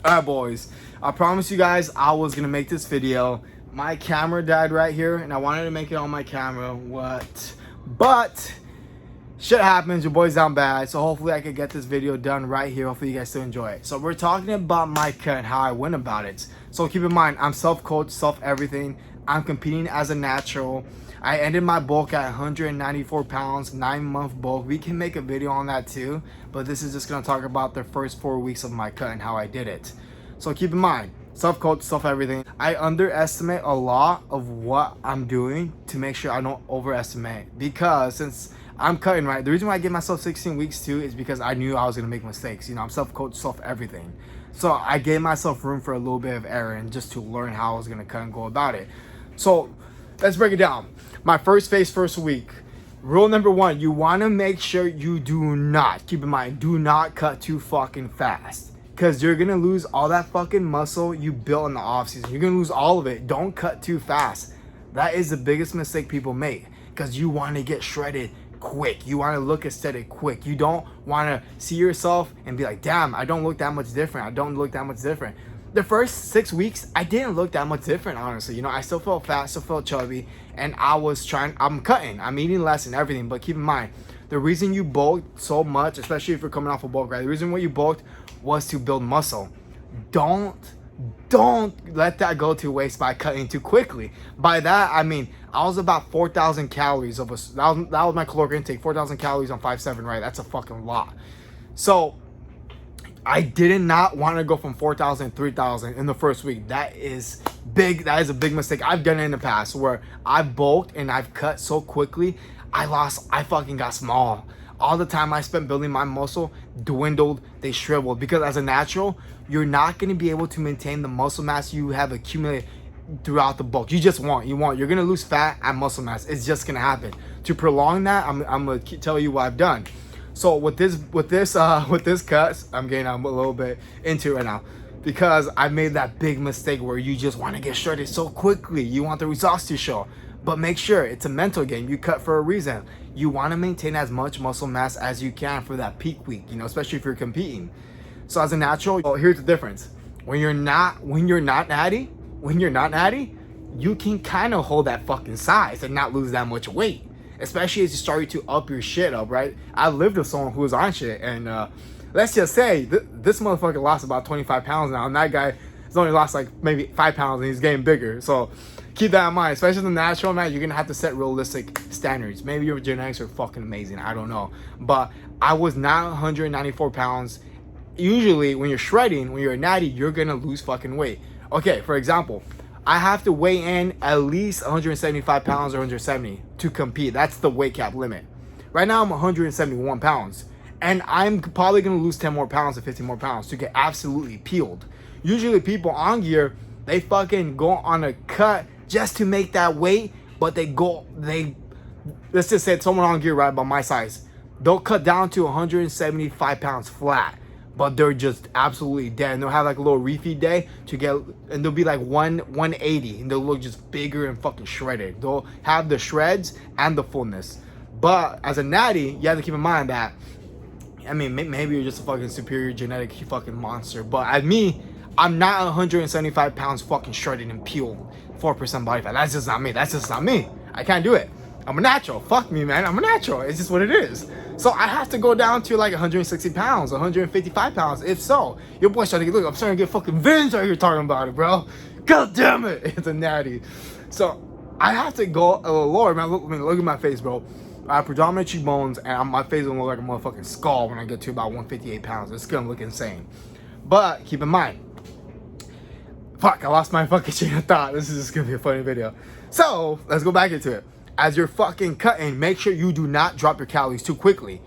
Alright boys, I promised you guys I was gonna make this video. My camera died right here and I wanted to make it on my camera. But shit happens, your boy's down bad, so hopefully I could get this video done right here. Hopefully you guys still enjoy it. So we're talking about my cut and how I went about it. So keep in mind, I'm self-coached, self-everything. I'm competing as a natural. I ended my bulk at 194 pounds, 9-month bulk. We can make a video on that too, but this is just gonna talk about the first 4 weeks of my cut and how I did it. So keep in mind, self-coach, self-everything. I underestimate a lot of what I'm doing to make sure I don't overestimate, because since I'm cutting, right, the reason why I gave myself 16 weeks too is because I knew I was gonna make mistakes. You know, I'm self-coach, self-everything. So I gave myself room for a little bit of error and just to learn how I was gonna cut and go about it. So let's break it down. My first week. Rule number 1, you want to make sure you do not, keep in mind, do not cut too fucking fast. Because you're going to lose all that fucking muscle you built in the off season. You're going to lose all of it. Don't cut too fast. That is the biggest mistake people make. Because you want to get shredded quick. You want to look aesthetic quick. You don't want to see yourself and be like, damn, I don't look that much different. I don't look that much different. The first 6 weeks, I didn't look that much different, honestly. You know, I still felt fat, still felt chubby, and I'm cutting, I'm eating less and everything. But keep in mind, the reason you bulked so much, especially if you're coming off a bulk, right? The reason why you bulked was to build muscle. Don't let that go to waste by cutting too quickly. By that, I mean, I was about 4,000 calories that was my caloric intake, 4,000 calories on 5'7", right? That's a fucking lot. So I did not want to go from 4,000 to 3,000 in the first week. That is big. That is a big mistake. I've done it in the past where I've bulked and I've cut so quickly. I fucking got small. All the time I spent building my muscle dwindled, they shriveled. Because as a natural, you're not going to be able to maintain the muscle mass you have accumulated throughout the bulk. You're going to lose fat and muscle mass. It's just going to happen. To prolong that, I'm going to tell you what I've done. So with this cut, I'm getting a little bit into it right now, because I made that big mistake where you just want to get shredded so quickly. You want the results to show, but make sure it's a mental game. You cut for a reason. You want to maintain as much muscle mass as you can for that peak week, you know, especially if you're competing. So as a natural, well, here's the difference. When you're not natty, you can kind of hold that fucking size and not lose that much weight. Especially as you start to up your shit up, right? I lived with someone who was on shit, and let's just say this motherfucker lost about 25 pounds now, and that guy has only lost like maybe 5 pounds, and he's getting bigger. So keep that in mind. Especially the natural, man, you're gonna have to set realistic standards. Maybe your genetics are fucking amazing, I don't know. But I was not 194 pounds. Usually when you're shredding, when you're a natty, you're gonna lose fucking weight. Okay, for example, I have to weigh in at least 175 pounds or 170 to compete. That's the weight cap limit. Right now I'm 171 pounds, and I'm probably gonna lose 10 more pounds to 15 more pounds to get absolutely peeled. Usually people on gear, they fucking go on a cut just to make that weight, but let's just say someone on gear right about my size, they'll cut down to 175 pounds flat, but they're just absolutely dead. And they'll have like a little refeed day and they'll be like 180, and they'll look just bigger and fucking shredded. They'll have the shreds and the fullness. But as a natty, you have to keep in mind that, I mean, maybe you're just a fucking superior genetic fucking monster. But as me, I'm not 175 pounds fucking shredded and peeled, 4% body fat. That's just not me. I can't do it. I'm a natural. Fuck me, man. I'm a natural. It's just what it is. So I have to go down to like 160 pounds, 155 pounds. If so, your boy's starting to get, look, I'm starting to get fucking vinge out here talking about it, bro. God damn it. It's a natty. So I have to go a little lower, man. Look at my face, bro. I have predominant cheekbones, and my face gonna look like a motherfucking skull when I get to about 158 pounds. It's gonna look insane. But keep in mind, fuck, I lost my fucking chain of thought. This is just gonna be a funny video. So let's go back into it. As you're fucking cutting, make sure you do not drop your calories too quickly.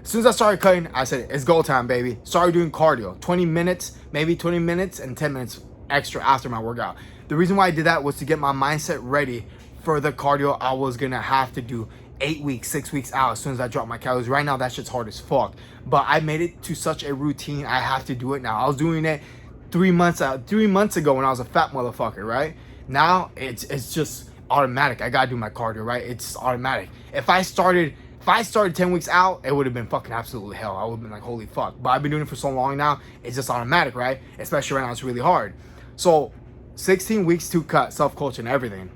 As soon as I started cutting, I said, it's go time, baby. Started doing cardio, 20 minutes, maybe 20 minutes and 10 minutes extra after my workout. The reason why I did that was to get my mindset ready for the cardio I was gonna have to do 8 weeks, 6 weeks out as soon as I drop my calories. Right now, that shit's hard as fuck. But I made it to such a routine, I have to do it now. I was doing it 3 months ago when I was a fat motherfucker, right? Now, it's just automatic. I gotta do my cardio, right? It's automatic. If I started If I started 10 weeks out, it would have been fucking absolutely hell. I would have been like, holy fuck. But I've been doing it for so long now, it's just automatic, right? Especially right now, it's really hard. So 16 weeks to cut, self-coaching, everything.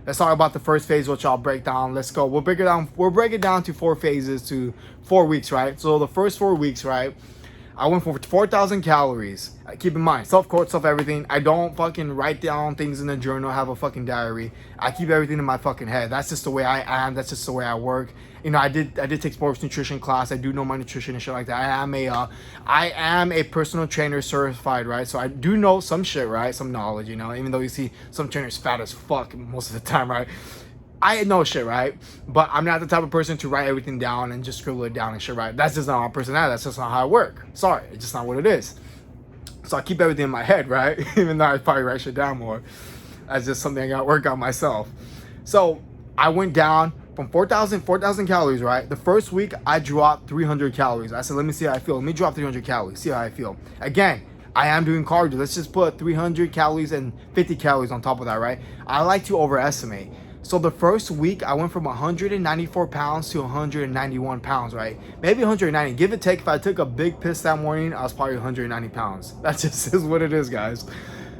Let's talk about the first phase, which I'll break down. Let's go. We'll break it down to 4 phases to 4 weeks, right? So the first 4 weeks, right? I went for 4,000 calories. Keep in mind, self-coach, self-everything. I don't fucking write down things in a journal, have a fucking diary. I keep everything in my fucking head. That's just the way I am. That's just the way I work. You know, I did take sports nutrition class. I do know my nutrition and shit like that. I am a personal trainer certified, right? So I do know some shit, right? Some knowledge, you know, even though you see some trainers fat as fuck most of the time, right? I know shit, right? But I'm not the type of person to write everything down and just scribble it down and shit, right? That's just not my personality. That's just not how I work. Sorry, it's just not what it is. So I keep everything in my head, right? Even though I probably write shit down more. That's just something I got to work on myself. So I went down from 4,000 calories, right? The first week I dropped 300 calories. I said, let me see how I feel. Let me drop 300 calories, see how I feel. Again, I am doing cardio. Let's just put 300 calories and 50 calories on top of that, right? I like to overestimate. So the first week, I went from 194 pounds to 191 pounds, right? Maybe 190. Give or take, if I took a big piss that morning, I was probably 190 pounds. That just is what it is, guys.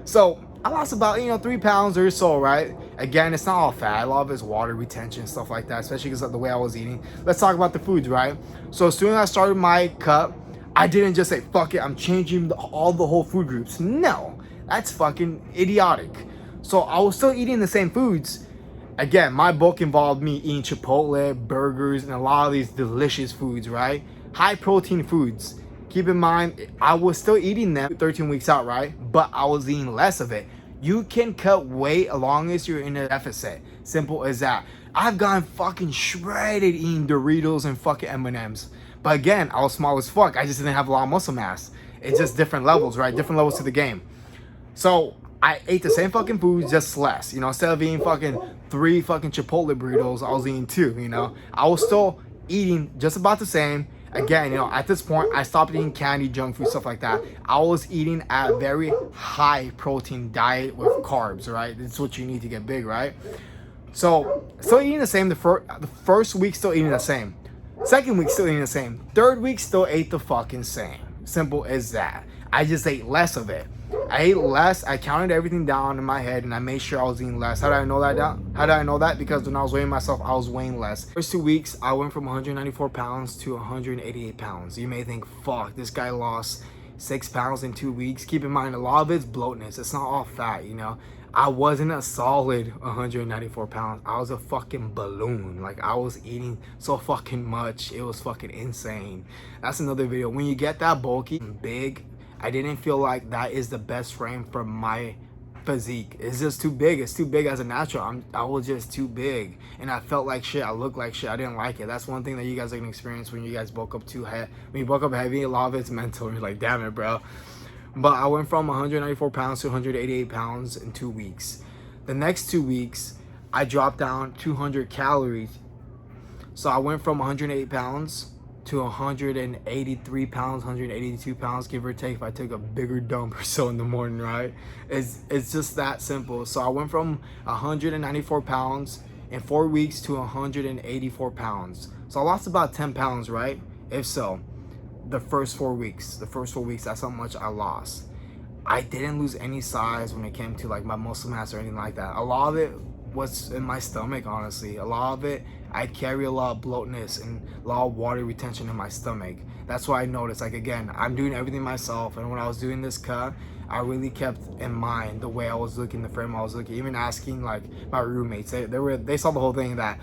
So I lost about, 3 pounds or so, right? Again, it's not all fat. A lot of it's water retention, stuff like that, especially because of the way I was eating. Let's talk about the foods, right? So as soon as I started my cut, I didn't just say, fuck it, I'm changing all the whole food groups. No, that's fucking idiotic. So I was still eating the same foods. Again, my book involved me eating Chipotle, burgers, and a lot of these delicious foods, right? High protein foods. Keep in mind, I was still eating them 13 weeks out, right? But I was eating less of it. You can cut weight as long as you're in a deficit. Simple as that. I've gotten fucking shredded eating Doritos and fucking M&Ms. But again, I was small as fuck. I just didn't have a lot of muscle mass. It's just different levels, right? Different levels to the game. So I ate the same fucking foods, just less. Instead of eating fucking 3 fucking Chipotle burritos, I was eating 2, I was still eating just about the same. Again, at this point, I stopped eating candy, junk food, stuff like that. I was eating a very high protein diet with carbs, right? This is what you need to get big, right? So, still eating the same. The first week, still eating the same. Second week, still eating the same. Third week, still ate the fucking same. Simple as that. I just ate less of it. I ate less. I counted everything down in my head and I made sure I was eating less. How did I know that down? How did I know that? Because when I was weighing myself, I was weighing less. First 2 weeks, I went from 194 pounds to 188 pounds. You may think, fuck, this guy lost 6 pounds in 2 weeks. Keep in mind, a lot of it's bloatness. It's not all fat, I wasn't a solid 194 pounds. I was a fucking balloon. Like, I was eating so fucking much. It was fucking insane. That's another video. When you get that bulky and big, I didn't feel like that is the best frame for my physique. It's just too big. It's too big as a natural. I was just too big. And I felt like shit. I looked like shit. I didn't like it. That's one thing that you guys are going to experience when you guys bulk up too heavy. When you bulk up heavy, a lot of it's mental. You're like, damn it, bro. But I went from 194 pounds to 188 pounds in 2 weeks. The next 2 weeks, I dropped down 200 calories. So I went from 108 pounds to 183 pounds, 182 pounds, give or take, if I took a bigger dump or so in the morning, right? It's just that simple. So I went from 194 pounds in 4 weeks to 184 pounds. So I lost about 10 pounds, right? If so, the first 4 weeks, that's how much I lost. I didn't lose any size when it came to like my muscle mass or anything like that. A lot of it was in my stomach, honestly. A lot of it, I carry a lot of bloatness and a lot of water retention in my stomach. That's why I noticed, like, again, I'm doing everything myself. And when I was doing this cut, I really kept in mind the way I was looking, the frame I was looking, even asking like my roommates. They saw the whole thing, that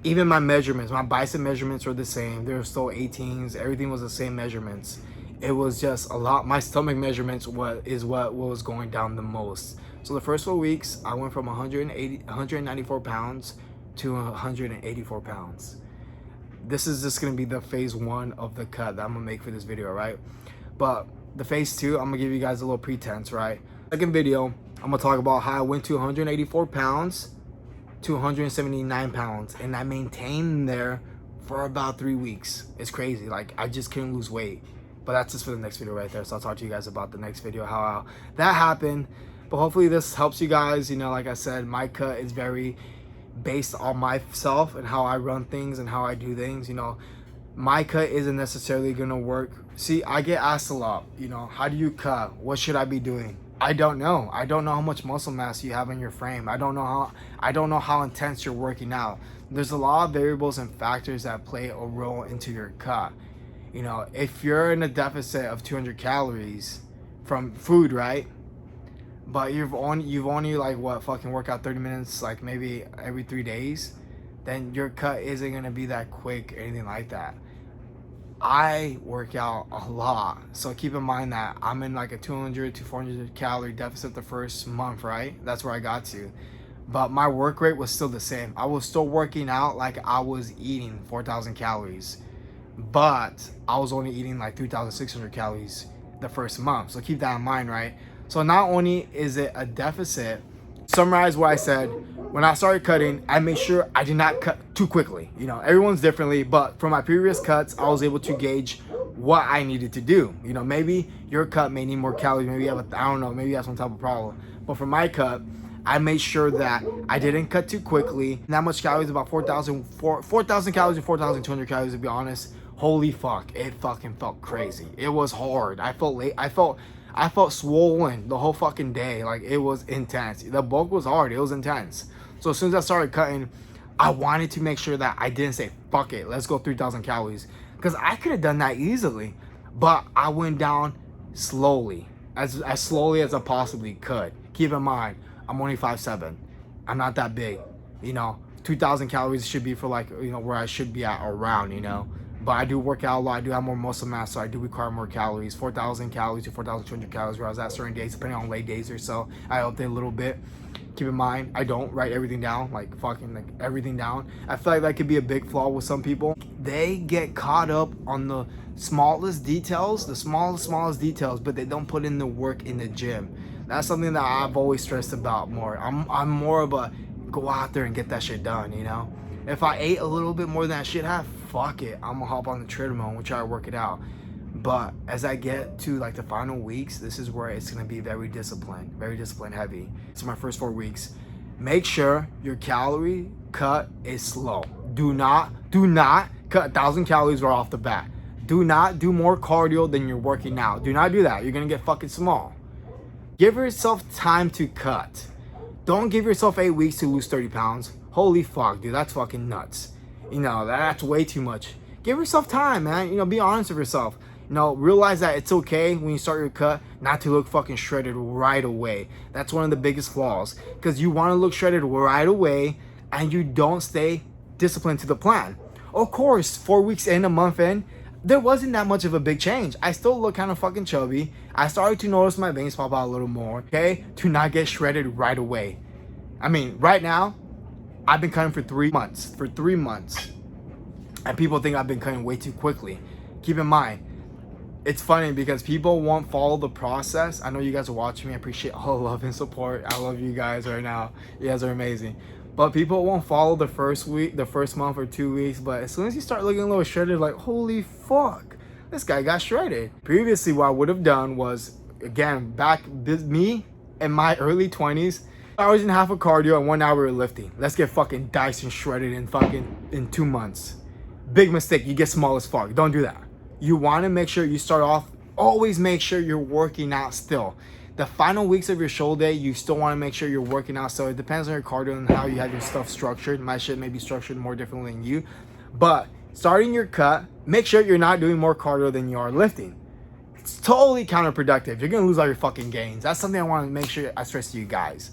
even my measurements, my bicep measurements were the same. They were still 18s. Everything was the same measurements. It was just a lot. My stomach measurements what was going down the most. So the first 4 weeks, I went from 194 pounds to 184 pounds. This is just gonna be the phase 1 of the cut that I'm gonna make for this video, right? But the phase 2, I'm gonna give you guys a little pretense, right? Second video, I'm gonna talk about how I went to 184 pounds to 179 pounds, and I maintained there for about 3 weeks. It's crazy. Like, I just couldn't lose weight. But that's just for the next video right there. So I'll talk to you guys about the next video, how that happened. But hopefully this helps you guys. Like I said, my cut is very based on myself and how I run things and how I do things. You know, my cut isn't necessarily gonna work. See, I get asked a lot, you know, how do you cut? What should I be doing? I don't know. I don't know how much muscle mass you have in your frame. I don't know how intense you're working out. There's a lot of variables and factors that play a role into your cut. You know, if you're in a deficit of 200 calories from food, right? But you've only like what, fucking work out 30 minutes like maybe every 3 days, then your cut isn't gonna be that quick or anything like that. I work out a lot, so keep in mind that I'm in like a 200 to 400 calorie deficit the first month, right? That's where I got to. But my work rate was still the same. I was still working out like I was eating 4,000 calories, but I was only eating like 3,600 calories the first month. So keep that in mind, right? So not only is it a deficit, summarize what I said. When I started cutting, I made sure I did not cut too quickly. You know, everyone's differently, but from my previous cuts, I was able to gauge what I needed to do. You know, maybe your cut may need more calories. Maybe you have I don't know, maybe you have some type of problem. But for my cut, I made sure that I didn't cut too quickly. That much calories, about 4,000 calories and 4,200 calories, to be honest. Holy fuck, it fucking felt crazy. It was hard. I felt late. I felt swollen the whole fucking day. Like, it was intense. The bulk was hard. It was intense. So as soon as I started cutting, I wanted to make sure that I didn't say, fuck it, let's go 3,000 calories. Because I could have done that easily. But I went down slowly. As slowly as I possibly could. Keep in mind, I'm only 5'7". I'm not that big. You know, 2,000 calories should be for like, you know, where I should be at around, you know. But I do work out a lot. I do have more muscle mass, so I do require more calories. 4,000 calories to 4,200 calories where I was at certain days, depending on late days or so. I update a little bit. Keep in mind, I don't write everything down, like fucking like everything down. I feel like that could be a big flaw with some people. They get caught up on the smallest details, the smallest details, but they don't put in the work in the gym. That's something that I've always stressed about more. I'm more of a go out there and get that shit done, you know? If I ate a little bit more than I should have, fuck it. I'm gonna hop on the treadmill and try to work it out. But as I get to like the final weeks, this is where it's gonna be very discipline heavy. It's my first 4 weeks. Make sure your calorie cut is slow. Do not cut 1,000 calories right off the bat. Do not do more cardio than you're working out. Do not do that. You're gonna get fucking small. Give yourself time to cut. Don't give yourself 8 weeks to lose 30 pounds. Holy fuck, dude, that's fucking nuts. You know, that's way too much. Give yourself time, man. You know, be honest with yourself. You know, realize that it's okay when you start your cut not to look fucking shredded right away. That's one of the biggest flaws. Because you want to look shredded right away and you don't stay disciplined to the plan. Of course, 4 weeks in, a month in, there wasn't that much of a big change. I still look kind of fucking chubby. I started to notice my veins pop out a little more, okay? To not get shredded right away. I mean, right now, I've been cutting for 3 months. For 3 months. And people think I've been cutting way too quickly. Keep in mind, it's funny because people won't follow the process. I know you guys are watching me. I appreciate all the love and support. I love you guys right now. You guys are amazing. But people won't follow the first week, the first month or 2 weeks. But as soon as you start looking a little shredded, like, holy fuck, this guy got shredded. Previously, what I would have done was, again, me in my early 20s, hours and a half of cardio and 1 hour of lifting. Let's get fucking diced and shredded in 2 months. Big mistake. You get small as fuck. Don't do that. You want to make sure you start off, always make sure you're working out still. The final weeks of your show day, you still want to make sure you're working out. So it depends on your cardio and how you have your stuff structured. My shit may be structured more differently than you. But starting your cut, make sure you're not doing more cardio than you are lifting. It's totally counterproductive. You're going to lose all your fucking gains. That's something I want to make sure I stress to you guys.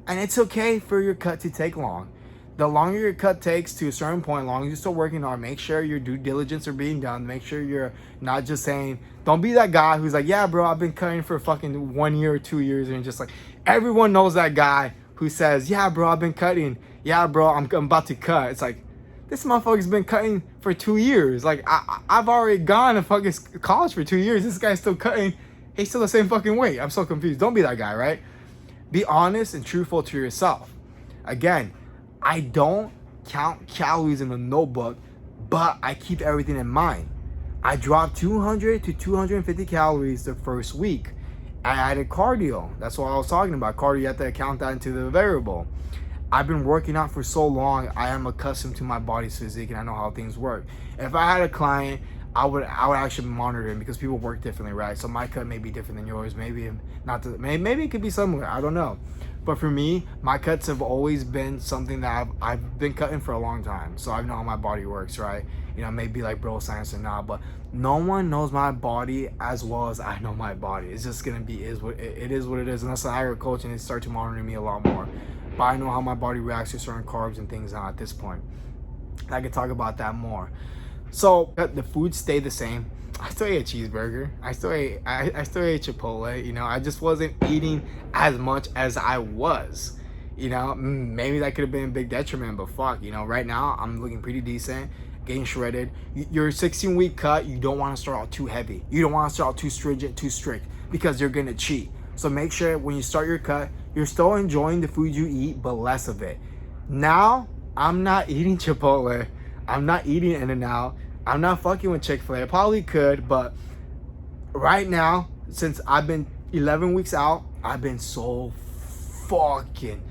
And it's okay for your cut to take long. The longer your cut takes to a certain point, as long as you're still working on, make sure your due diligence are being done. Make sure you're not just saying, don't be that guy who's like, yeah, bro, I've been cutting for fucking 1 year or 2 years. And just like, everyone knows that guy who says, yeah, bro, I've been cutting. Yeah, bro, I'm about to cut. It's like, this motherfucker's been cutting for 2 years. Like, I've already gone to fucking college for 2 years. This guy's still cutting. He's still the same fucking weight. I'm so confused. Don't be that guy, right? Be honest and truthful to yourself. Again, I don't count calories in the notebook, but I keep everything in mind. I dropped 200 to 250 calories the first week. I added cardio. That's what I was talking about. Cardio, you have to count that into the variable. I've been working out for so long, I am accustomed to my body's physique and I know how things work. If I had a client, I would actually monitor him because people work differently, right? So my cut may be different than yours. Maybe not. Maybe it could be similar. I don't know. But for me, my cuts have always been something that I've been cutting for a long time. So I know how my body works, right? You know, maybe like bro science or not, but no one knows my body as well as I know my body. It's just gonna be it is what it is. Unless I hire a coach and they start to monitor me a lot more. But I know how my body reacts to certain carbs and things now at this point. I could talk about that more. So the food stayed the same. I still ate a cheeseburger. I still ate Chipotle. You know, I just wasn't eating as much as I was. You know, maybe that could have been a big detriment, but fuck, you know, right now I'm looking pretty decent, getting shredded. Your 16-week cut, you don't want to start out too heavy. You don't want to start out too stringent, too strict, because you're gonna cheat. So make sure when you start your cut, you're still enjoying the food you eat, but less of it. Now, I'm not eating Chipotle. I'm not eating In-N-Out. I'm not fucking with Chick-fil-A. I probably could, but right now, since I've been 11 weeks out, I've been so fucking...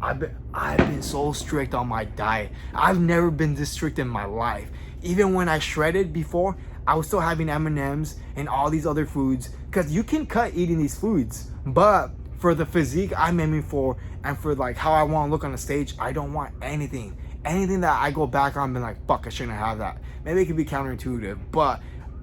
I've been so strict on my diet. I've never been this strict in my life. Even when I shredded before, I was still having M&Ms and all these other foods, because you can cut eating these foods, but for the physique I'm aiming for and for like how I want to look on the stage, I don't want anything that I go back on and be like, fuck, I shouldn't have that. Maybe it could be counterintuitive, but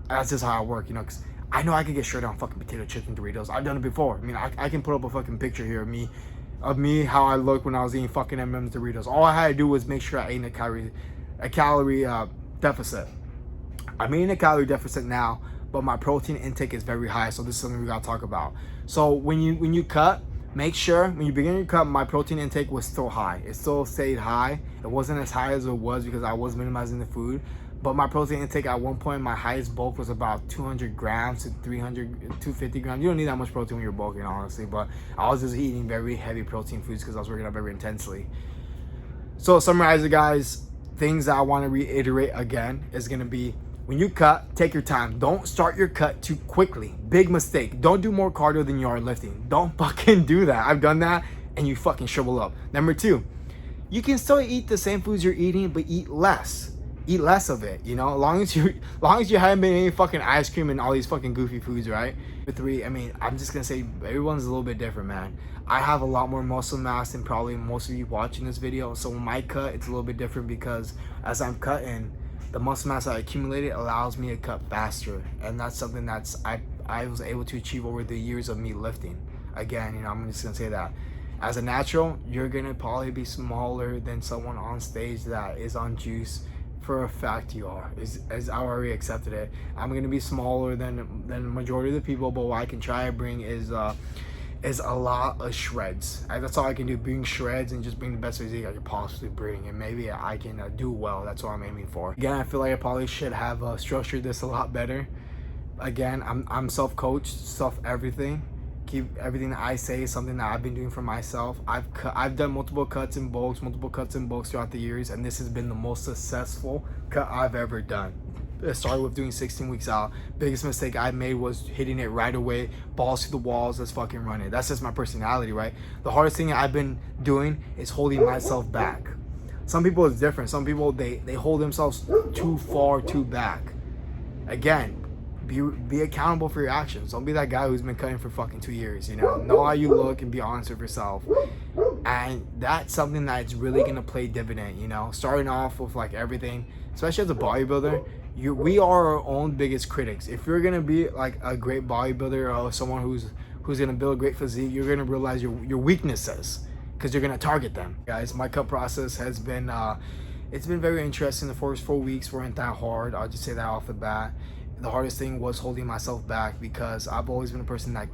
that's just how I work, you know, because I know I could get shredded on fucking potato chips and Doritos. I've done it before. I mean, I can put up a fucking picture here of me how I looked when I was eating fucking M&M's Doritos. All I had to do was make sure I ate a calorie deficit. I'm eating a calorie deficit now, but my protein intake is very high, so this is something we gotta talk about. So when you cut, make sure when you begin your cut, my protein intake was still high. It still stayed high. It wasn't as high as it was because I was minimizing the food, but my protein intake at one point, my highest bulk was about 200 grams to 250 grams. You don't need that much protein when you're bulking, honestly, but I was just eating very heavy protein foods because I was working out very intensely. So summarize it, guys. Things that I want to reiterate again is gonna be, when you cut, take your time. Don't start your cut too quickly. Big mistake. Don't do more cardio than you are lifting. Don't fucking do that. I've done that and you fucking shrivel up. Number two, you can still eat the same foods you're eating, but eat less. Eat less of it, you know, as long as you haven't been eating fucking ice cream and all these fucking goofy foods, right? Number three, I mean, I'm just gonna say everyone's a little bit different, man. I have a lot more muscle mass than probably most of you watching this video. So when my cut, it's a little bit different because as I'm cutting, the muscle mass I accumulated allows me to cut faster, and that's something that's I was able to achieve over the years of me lifting. Again, you know, I'm just gonna say that as a natural, you're gonna probably be smaller than someone on stage that is on juice. For a fact, you are. As I already accepted it. I'm gonna be smaller than the majority of the people, but what I can try to bring is a lot of shreds. That's all I can do, bring shreds and just bring the best physique I could possibly bring, and maybe I can do well. That's what I'm aiming for. Again, I feel like I probably should have structured this a lot better. Again, I'm self-coached, self-everything. Keep everything that I say is something that I've been doing for myself. I've done multiple cuts and bulks throughout the years, and this has been the most successful cut I've ever done. It started with doing 16 weeks out. Biggest mistake I made was hitting it right away, balls to the walls, let's fucking run it. That's just my personality, right? The hardest thing I've been doing is holding myself back. Some people it's different. Some people they hold themselves too far, too back. Again, be accountable for your actions. Don't be that guy who's been cutting for fucking 2 years, you know how you look and be honest with yourself. And that's something that's really gonna play dividend, you know, starting off with like everything, especially as a bodybuilder. We are our own biggest critics. If you're gonna be like a great bodybuilder or someone who's gonna build a great physique, you're gonna realize your weaknesses because you're gonna target them. Guys, my cut process has been it's been very interesting. The first 4 weeks weren't that hard. I'll just say that off the bat. The hardest thing was holding myself back because I've always been a person that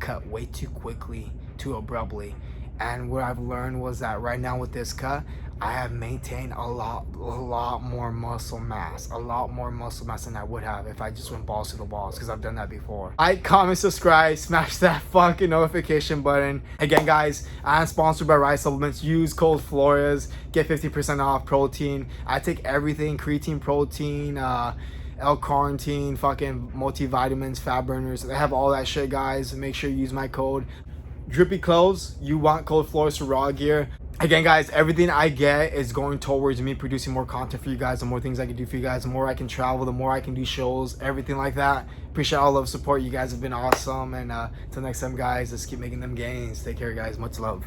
cut way too quickly, too abruptly. And what I've learned was that right now with this cut, I have maintained a lot more muscle mass, than I would have if I just went balls to the walls, because I've done that before. Like, comment, subscribe, smash that fucking notification button. Again, guys, I'm sponsored by Rice Supplements. Use code Flores, get 50% off protein. I take everything, creatine, protein, L-carnitine, fucking multivitamins, fat burners. They have all that shit, guys. Make sure you use my code. drippy clothes, you want cold floors for raw gear. Again, guys, everything I get is going towards me producing more content for you guys. The more things I can do for you guys, the more I can travel, the more I can do shows, everything like that. Appreciate all love, support. You guys have been awesome. And until next time, guys, let's keep making them gains. Take care, guys. Much love.